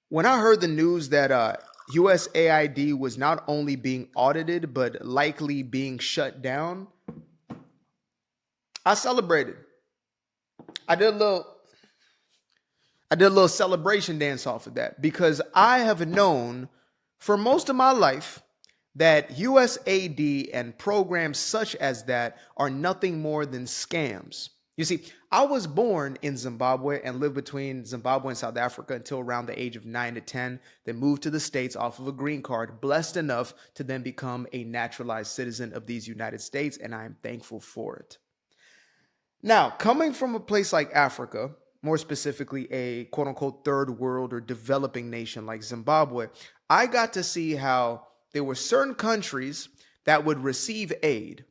When I heard the news that USAID was not only being audited but likely being shut down, I celebrated. I did a little I did a little celebration dance off of that because I have known for most of my life that USAID and programs such as that are nothing more than scams. You see, I was born in Zimbabwe and lived between Zimbabwe and South Africa until around the age of 9 to 10, then moved to the States off of a green card, blessed enough to then become a naturalized citizen of these United States, and I am thankful for it. Now, coming from a place like Africa, more specifically a quote unquote third world or developing nation like Zimbabwe, I got to see how there were certain countries that would receive aid,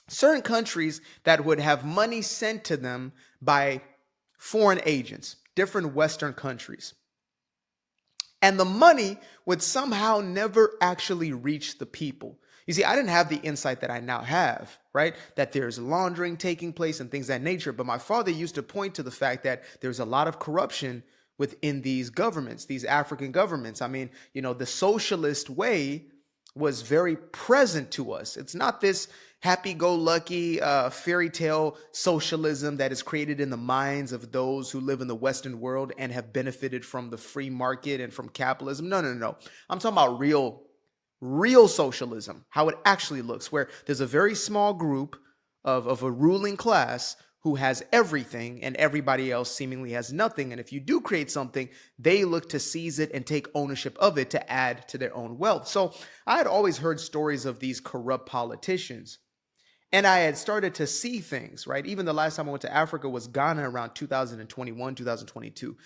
certain countries that would have money sent to them by foreign agents, different Western countries. And the money would somehow never actually reach the people. You see, I didn't have the insight that I now have, right? That there's laundering taking place and things of that nature. But my father used to point to the fact that there's a lot of corruption within these governments, these African governments. I mean, the socialist way was very present to us. It's not this happy-go-lucky fairy tale socialism that is created in the minds of those who live in the Western world and have benefited from the free market and from capitalism. No, no, no, no. I'm talking about real socialism, how it actually looks, where there's a very small group of a ruling class who has everything and everybody else seemingly has nothing. And if you do create something, they look to seize it and take ownership of it to add to their own wealth. So I had always heard stories of these corrupt politicians. And I had started to see things, right? Even the last time I went to Africa was Ghana around 2021, 2022.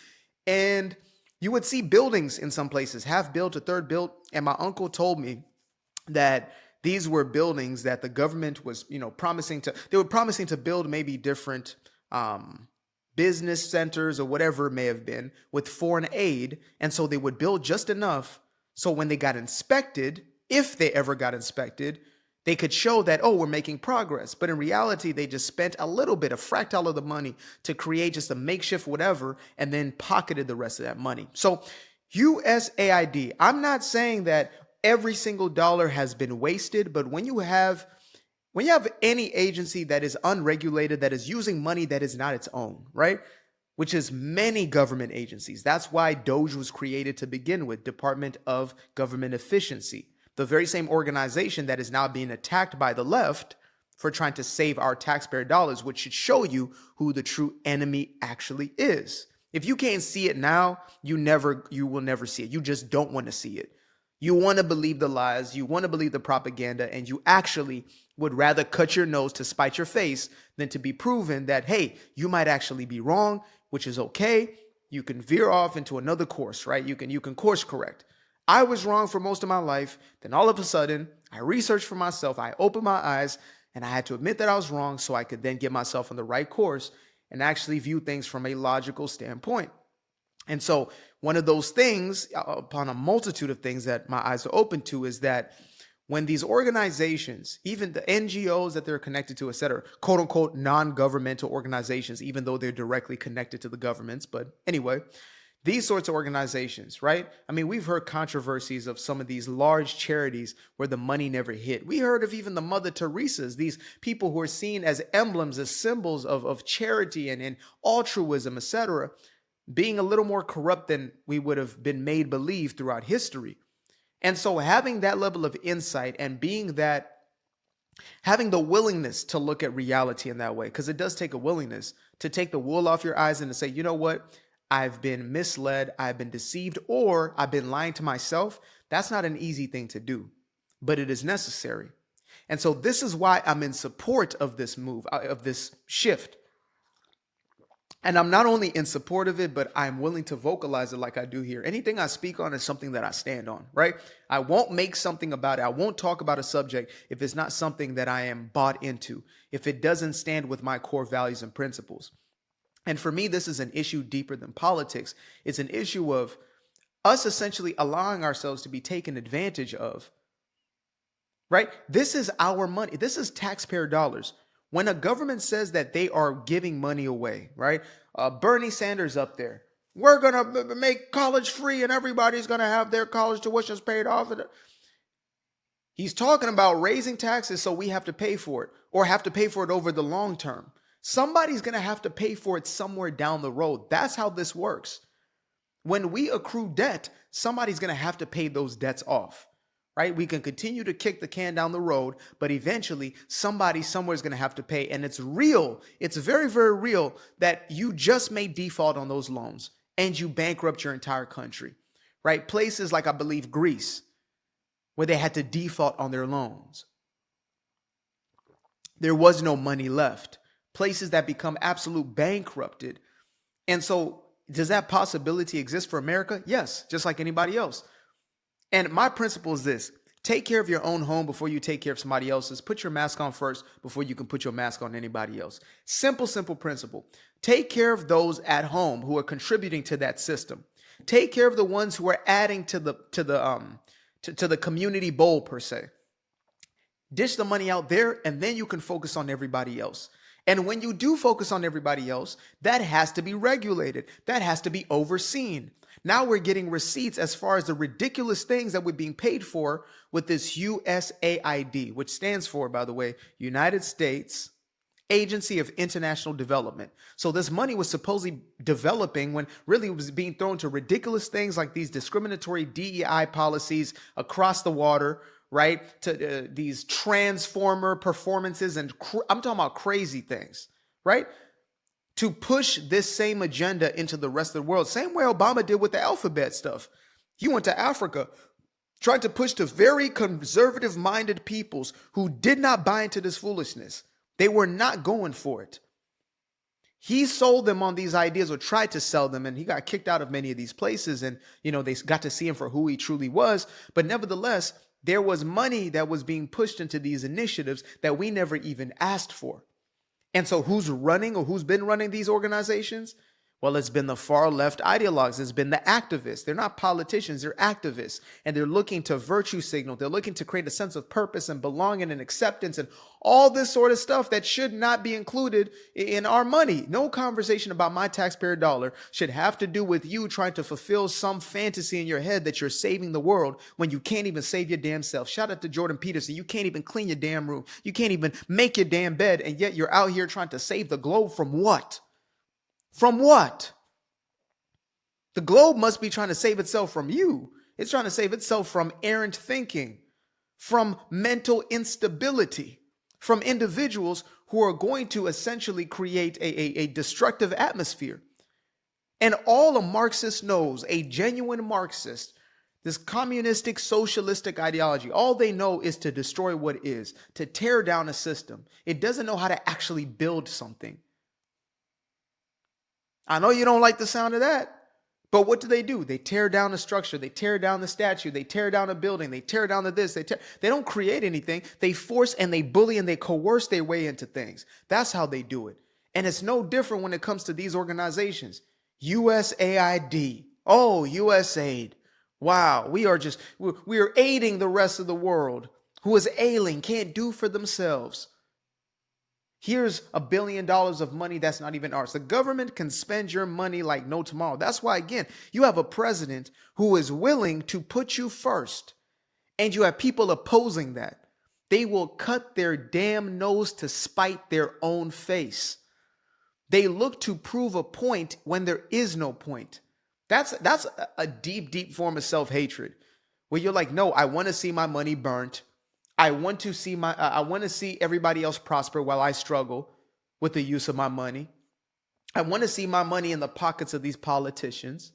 And you would see buildings in some places, half built, a third built. And my uncle told me that these were buildings that the government was, they were promising to build maybe different business centers or whatever it may have been with foreign aid. And so they would build just enough so when they got inspected, if they ever got inspected, they could show that, oh, we're making progress. But in reality, they just spent a little bit, a fractal of the money to create just a makeshift whatever and then pocketed the rest of that money. So USAID, I'm not saying that every single dollar has been wasted, but when you have any agency that is unregulated, that is using money that is not its own, right? Which is many government agencies. That's why DOGE was created to begin with, Department of Government Efficiency. The very same organization that is now being attacked by the left for trying to save our taxpayer dollars, which should show you who the true enemy actually is. If you can't see it now, you will never see it. You just don't want to see it. You want to believe the lies, you want to believe the propaganda, and you actually would rather cut your nose to spite your face than to be proven that, hey, you might actually be wrong, which is okay. You can veer off into another course, right? You can course correct. I was wrong for most of my life. Then all of a sudden, I researched for myself. I opened my eyes and I had to admit that I was wrong so I could then get myself on the right course and actually view things from a logical standpoint. And so one of those things, upon a multitude of things that my eyes are open to, is that when these organizations, even the NGOs that they're connected to, et cetera, quote unquote, non-governmental organizations, even though they're directly connected to the governments. But anyway, these sorts of organizations, right? I mean, we've heard controversies of some of these large charities where the money never hit. We heard of even the Mother Teresa's, these people who are seen as emblems, as symbols of charity and altruism, etc., being a little more corrupt than we would have been made believe throughout history. And so having that level of insight and having the willingness to look at reality in that way, because it does take a willingness to take the wool off your eyes and to say, you know what? I've been misled, I've been deceived, or I've been lying to myself. That's not an easy thing to do, but it is necessary. And so this is why I'm in support of this move, of this shift. And I'm not only in support of it, but I'm willing to vocalize it like I do here. Anything I speak on is something that I stand on, right? I won't make something about it. I won't talk about a subject if it's not something that I am bought into, if it doesn't stand with my core values and principles. And for me, this is an issue deeper than politics. It's an issue of us essentially allowing ourselves to be taken advantage of, right? This is our money. This is taxpayer dollars. When a government says that they are giving money away, right? Bernie Sanders up there We're going to make college free and everybody's going to have their college tuitions paid off. He's talking about raising taxes so we have to pay for it or have to pay for it over the long term. Somebody's going to have to pay for it somewhere down the road. That's how this works. When we accrue debt, somebody's going to have to pay those debts off, right? We can continue to kick the can down the road, but eventually somebody somewhere is going to have to pay. And it's real. It's very, very real that you just may default on those loans and you bankrupt your entire country, right? Places like, I believe, Greece, where they had to default on their loans. There was no money left. Places that become absolute bankrupted. And so does that possibility exist for America? Yes, just like anybody else. And my principle is this: take care of your own home before you take care of somebody else's. Put your mask on first before you can put your mask on anybody else. Simple, simple principle. Take care of those at home who are contributing to that system. Take care of the ones who are adding to the community bowl, per se. Dish the money out there, and then you can focus on everybody else. And when you do focus on everybody else, that has to be regulated. That has to be overseen. Now we're getting receipts as far as the ridiculous things that we're being paid for with this USAID, which stands for, by the way, United States Agency of International Development. So this money was supposedly developing when really it was being thrown to ridiculous things like these discriminatory DEI policies across the water, right? To these transformer performances, and I'm talking about crazy things, right? To push this same agenda into the rest of the world. Same way Obama did with the alphabet stuff. He went to Africa, trying to push to very conservative-minded peoples who did not buy into this foolishness. They were not going for it. He sold them on these ideas, or tried to sell them, and he got kicked out of many of these places, and they got to see him for who he truly was. But nevertheless, there was money that was being pushed into these initiatives that we never even asked for. And so who's running, or who's been running these organizations? Well, it's been the far left ideologues. It's been the activists. They're not politicians, they're activists. And they're looking to virtue signal. They're looking to create a sense of purpose and belonging and acceptance and all this sort of stuff that should not be included in our money. No conversation about my taxpayer dollar should have to do with you trying to fulfill some fantasy in your head that you're saving the world when you can't even save your damn self. Shout out to Jordan Peterson. You can't even clean your damn room. You can't even make your damn bed. And yet you're out here trying to save the globe from what? From what? The globe must be trying to save itself from you. It's trying to save itself from errant thinking, from mental instability, from individuals who are going to essentially create a destructive atmosphere. And all a Marxist knows, a genuine Marxist, this communistic, socialistic ideology, all they know is to destroy what is, to tear down a system. It doesn't know how to actually build something. I know you don't like the sound of that, but what do? They tear down the structure. They tear down the statue. They tear down a building. They tear down the this. They don't create anything. They force and they bully and they coerce their way into things. That's how they do it. And it's no different when it comes to these organizations. USAID. Oh, USAID. Wow, we are aiding the rest of the world who is ailing, can't do for themselves. Here's $1 billion of money that's not even ours. The government can spend your money like no tomorrow. That's why, again, you have a president who is willing to put you first, and you have people opposing that. They will cut their damn nose to spite their own face. They look to prove a point when there is no point. That's a deep, deep form of self-hatred, where you're like, no, I want to see my money burnt. I want to see everybody else prosper while I struggle with the use of my money. I want to see my money in the pockets of these politicians.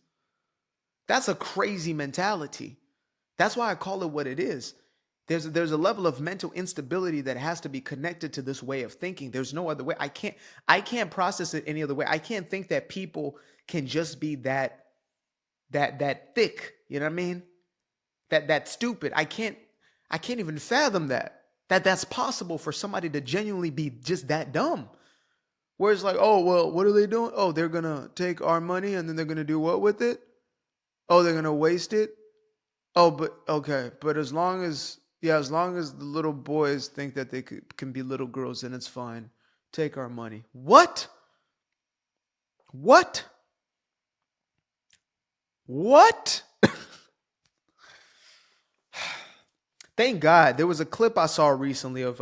That's a crazy mentality. That's why I call it what it is. There's a level of mental instability that has to be connected to this way of thinking. There's no other way. I can't process it any other way. I can't think that people can just be that thick. You know what I mean? That stupid. I can't even fathom that's possible for somebody to genuinely be just that dumb. Where it's like, oh, well, what are they doing? Oh, they're going to take our money and then they're going to do what with it? Oh, they're going to waste it? Oh, but okay. But as long as the little boys think that they can be little girls, then it's fine. Take our money. What? What? What? Thank God. There was a clip I saw recently of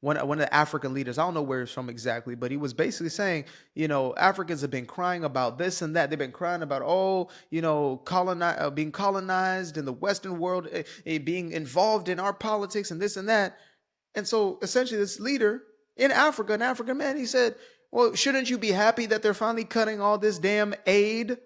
one of the African leaders. I don't know where it's from exactly, but he was basically saying, Africans have been crying about this and that. They've been crying about, being colonized in the Western world, being involved in our politics and this and that. And so essentially this leader in Africa, an African man, he said, well, shouldn't you be happy that they're finally cutting all this damn aid?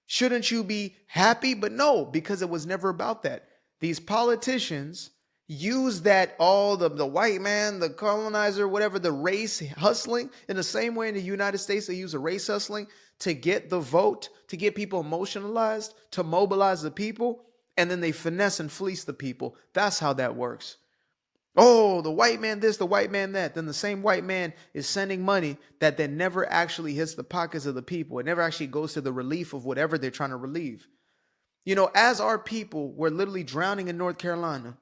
Shouldn't you be happy? But no, because it was never about that. These politicians use that, all the white man, the colonizer, whatever, the race hustling, in the same way in the United States, they use a race hustling to get the vote, to get people emotionalized, to mobilize the people, and then they finesse and fleece the people. That's how that works. Oh, the white man this, the white man that. Then the same white man is sending money that then never actually hits the pockets of the people. It never actually goes to the relief of whatever they're trying to relieve. As our people were literally drowning in North Carolina,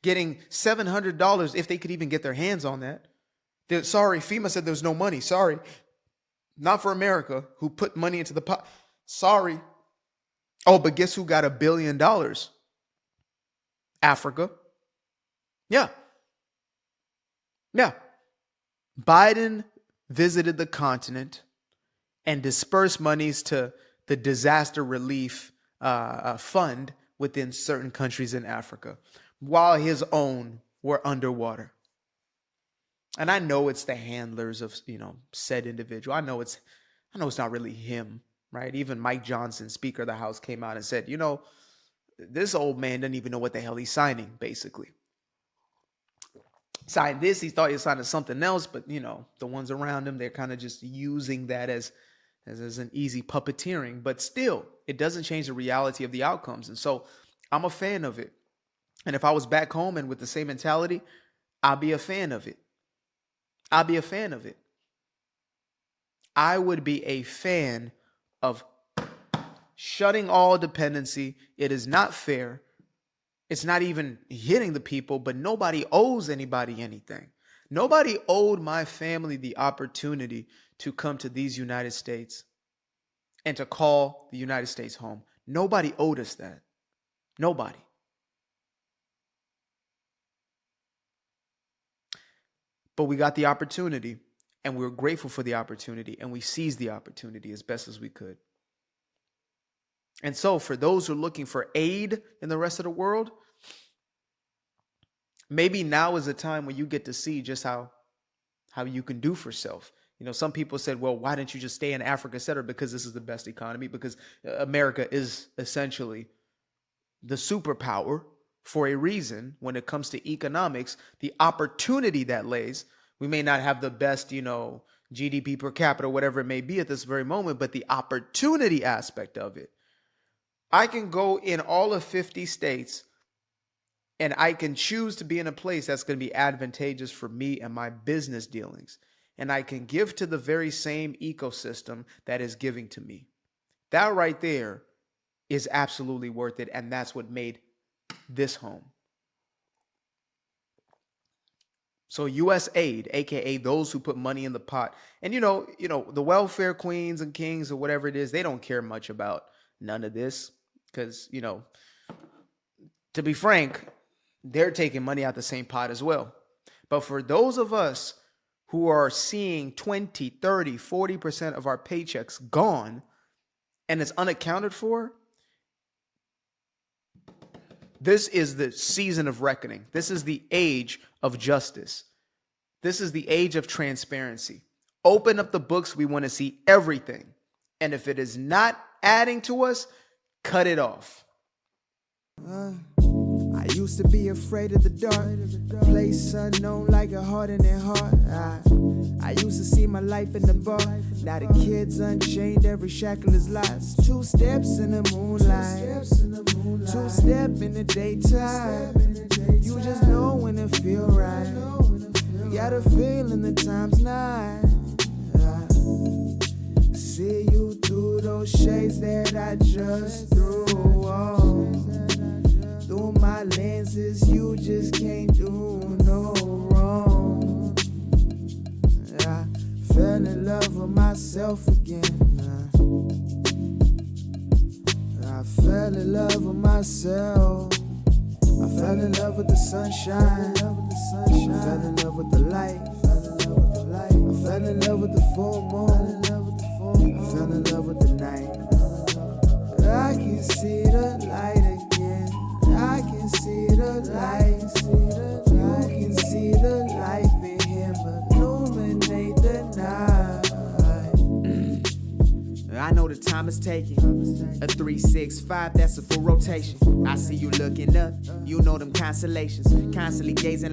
getting $700 if they could even get their hands on that. Sorry, FEMA said there's no money. Sorry. Not for America, who put money into the pot. Sorry. Oh, but guess who got $1 billion? Africa. Yeah. Biden visited the continent and dispersed monies to the disaster relief fund within certain countries in Africa, while his own were underwater. And I know it's the handlers of, said individual. I know it's not really him, right? Even Mike Johnson, Speaker of the House, came out and said, this old man doesn't even know what the hell he's signing, basically. Signed this, he thought he was signing something else, but, the ones around him, they're kind of just using that as an easy puppeteering. But still, it doesn't change the reality of the outcomes. And so I'm a fan of it. And if I was back home and with the same mentality, I'd be a fan of it. I would be a fan of shutting all dependency. It is not fair. It's not even hitting the people, but nobody owes anybody anything. Nobody owed my family the opportunity to come to these United States and to call the United States home. Nobody owed us that. Nobody. But we got the opportunity, and we were grateful for the opportunity, and we seized the opportunity as best as we could. And so for those who are looking for aid in the rest of the world, maybe now is a time when you get to see just how you can do for self. Some people said, well, why didn't you just stay in Africa, et cetera? Because this is the best economy, because America is essentially the superpower for a reason when it comes to economics, the opportunity that lays. We may not have the best, GDP per capita, whatever it may be at this very moment, but the opportunity aspect of it. I can go in all of 50 states and I can choose to be in a place that's going to be advantageous for me and my business dealings. And I can give to the very same ecosystem that is giving to me. That right there is absolutely worth it. And that's what made this home. So USAID, aka those who put money in the pot, and the welfare queens and kings or whatever it is, they don't care much about none of this because, to be frank, they're taking money out the same pot as well. But for those of us who are seeing 20, 30, 40% of our paychecks gone and it's unaccounted for, this is the season of reckoning. This is the age of justice. This is the age of transparency. Open up the books. We want to see everything. And if it is not adding to us, cut it off. I used to be afraid of the dark, place unknown like a heart in their heart. I used to see my life in the bar. Now the kids unchained, every shackle is lost. 2 steps in the moonlight, 2-step in the daytime. You just know when it feel right. You got a feeling the time's not. See you through those shades that I just threw on. Through my lenses, you just can't do no wrong. I fell in love with myself again. I fell in love with myself. I fell in love with the sunshine. I fell in love with the light. I fell in love with the full moon. I fell in love with the night. I can see the light again. I can see the light. You can see the life in him illuminate the night. I know the time is taking. A 365, that's a full rotation. I see you looking up. You know them constellations. Constantly gazing